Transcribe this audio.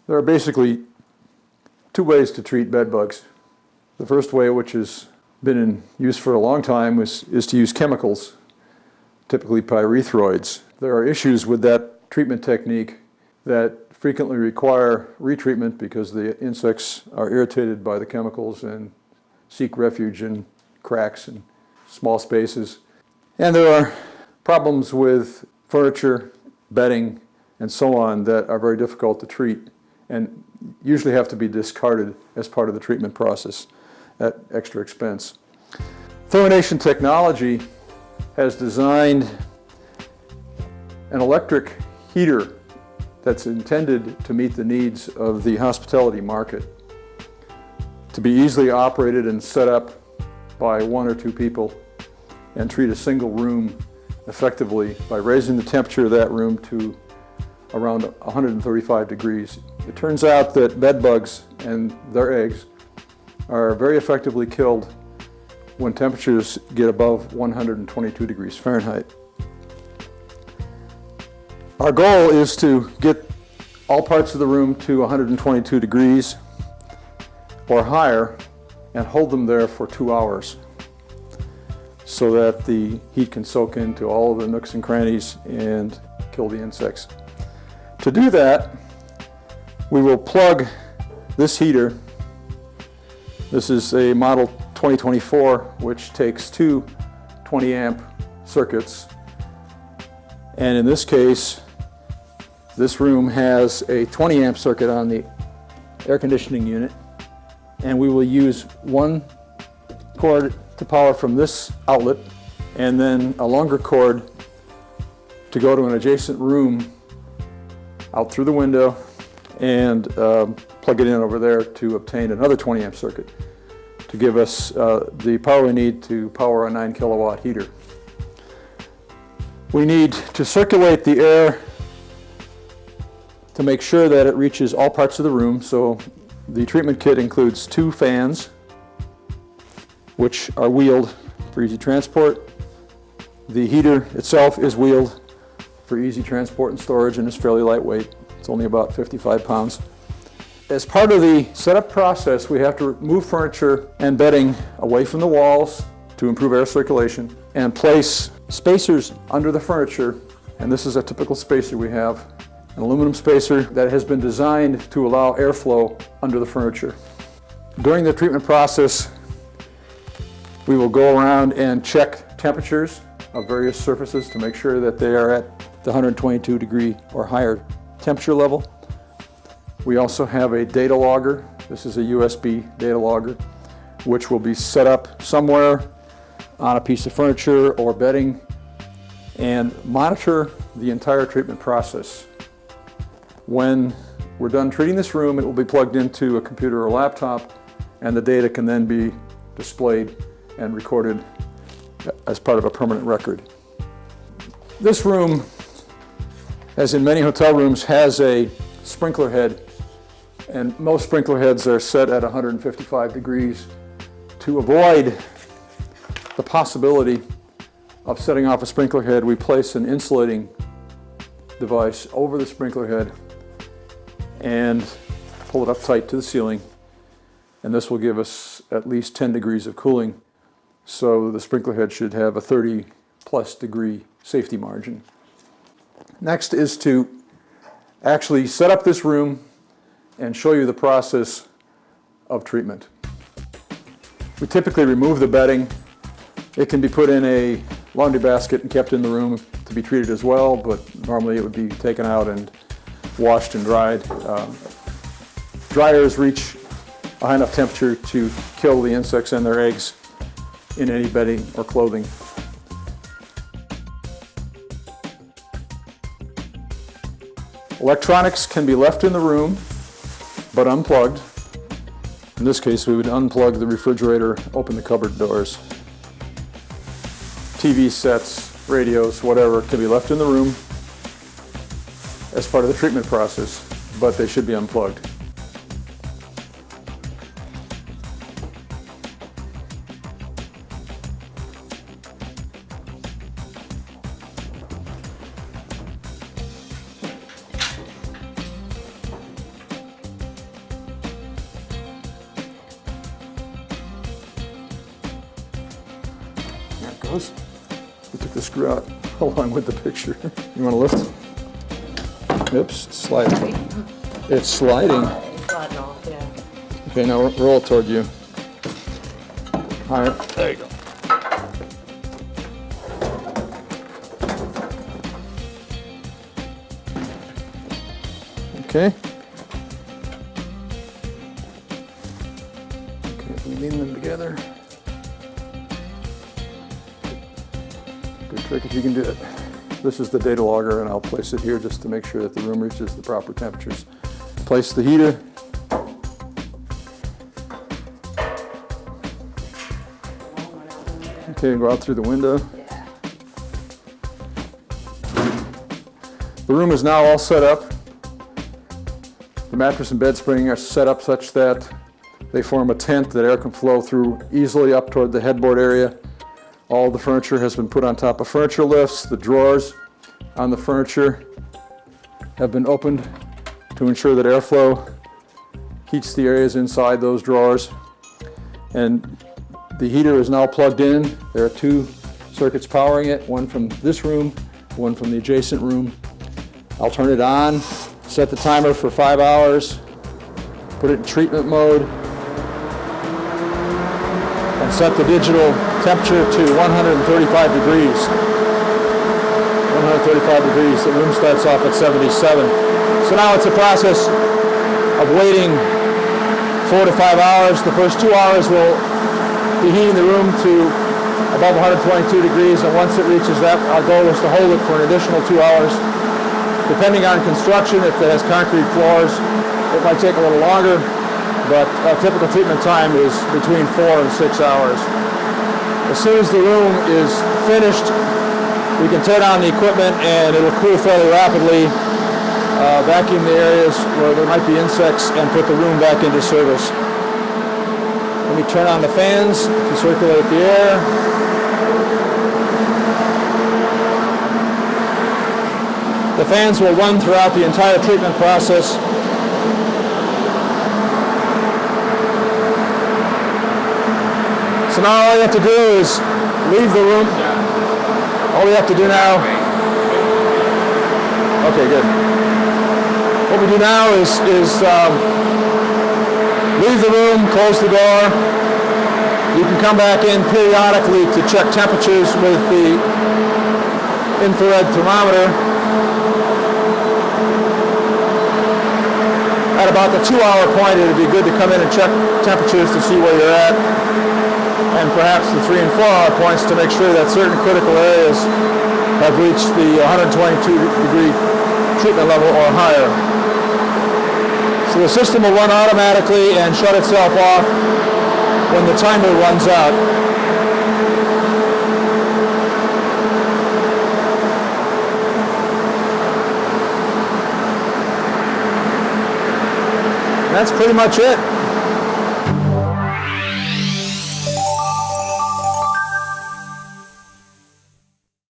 There are basically two ways to treat bed bugs. The first way, which has been in use for a long time, is to use chemicals, typically pyrethroids. There are issues with that treatment technique that frequently require retreatment because the insects are irritated by the chemicals and seek refuge in cracks and small spaces. And there are problems with furniture, bedding, and so on that are very difficult to treat and usually have to be discarded as part of the treatment process at extra expense. Fluorination Technology has designed an electric heater that's intended to meet the needs of the hospitality market, to be easily operated and set up by one or two people and treat a single room effectively by raising the temperature of that room to around 135 degrees. It turns out that bed bugs and their eggs are very effectively killed when temperatures get above 122 degrees Fahrenheit. Our goal is to get all parts of the room to 122 degrees or higher and hold them there for 2 hours so that the heat can soak into all of the nooks and crannies and kill the insects. To do that, we will plug this heater. This is a model 2024, which takes two 20 amp circuits. And in this case, this room has a 20 amp circuit on the air conditioning unit. And we will use one cord to power from this outlet and then a longer cord to go to an adjacent room out through the window and plug it in over there to obtain another 20 amp circuit to give us the power we need to power a 9 kilowatt heater. We need to circulate the air to make sure that it reaches all parts of the room. So the treatment kit includes two fans, which are wheeled for easy transport. The heater itself is wheeled for easy transport and storage and is fairly lightweight. It's only about 55 pounds. As part of the setup process, we have to move furniture and bedding away from the walls to improve air circulation and place spacers under the furniture. And this is a typical spacer we have, an aluminum spacer that has been designed to allow airflow under the furniture. During the treatment process, we will go around and check temperatures of various surfaces to make sure that they are at the 122 degree or higher temperature level. We also have a data logger. This is a USB data logger, which will be set up somewhere on a piece of furniture or bedding and monitor the entire treatment process. When we're done treating this room, it will be plugged into a computer or laptop, and the data can then be displayed and recorded as part of a permanent record. This room, as in many hotel rooms, has a sprinkler head, and most sprinkler heads are set at 155 degrees to avoid the possibility of setting off a sprinkler head. We place an insulating device over the sprinkler head and pull it up tight to the ceiling, and this will give us at least 10 degrees of cooling, so the sprinkler head should have a 30+ degree safety margin. Next is to actually set up this room and show you the process of treatment. We typically remove the bedding. It can be put in a laundry basket and kept in the room to be treated as well, but normally it would be taken out and washed and dried. Dryers reach a high enough temperature to kill the insects and their eggs in any bedding or clothing. Electronics can be left in the room, but unplugged. In this case, we would unplug the refrigerator, open the cupboard doors. TV sets, radios, whatever, can be left in the room as part of the treatment process, but they should be unplugged. goes. We took the screw out along with the picture. You want to lift? Oops, it's sliding. It's sliding. It's sliding off, yeah. Okay, now roll it toward you. Higher. There you go. Okay. Okay, we lean them together. Good trick if you can do it. This is the data logger, and I'll place it here just to make sure that the room reaches the proper temperatures. Place the heater. Okay, go out through the window. The room is now all set up. The mattress and bed spring are set up such that they form a tent that air can flow through easily up toward the headboard area. All the furniture has been put on top of furniture lifts. The drawers on the furniture have been opened to ensure that airflow heats the areas inside those drawers. And the heater is now plugged in. There are two circuits powering it, one from this room, one from the adjacent room. I'll turn it on, set the timer for 5 hours, put it in treatment mode, and set the digital temperature to 135 degrees. 135 degrees, the room starts off at 77. So now it's a process of waiting 4 to 5 hours. The first 2 hours will be heating the room to above 122 degrees, and once it reaches that, our goal is to hold it for an additional 2 hours. Depending on construction, if it has concrete floors, it might take a little longer, but a typical treatment time is between 4 and 6 hours. As soon as the room is finished, we can turn on the equipment and it'll cool fairly rapidly, vacuum the areas where there might be insects, and put the room back into service. Let me turn on the fans to circulate the air. The fans will run throughout the entire treatment process. So now all you have to do is leave the room. All we have to do now, okay, good. What we do now is leave the room, close the door. You can come back in periodically to check temperatures with the infrared thermometer. At about the 2-hour point, it would be good to come in and check temperatures to see where you're at, and perhaps the 3 and 4 hour points to make sure that certain critical areas have reached the 122 degree treatment level or higher. So the system will run automatically and shut itself off when the timer runs out. That's pretty much it.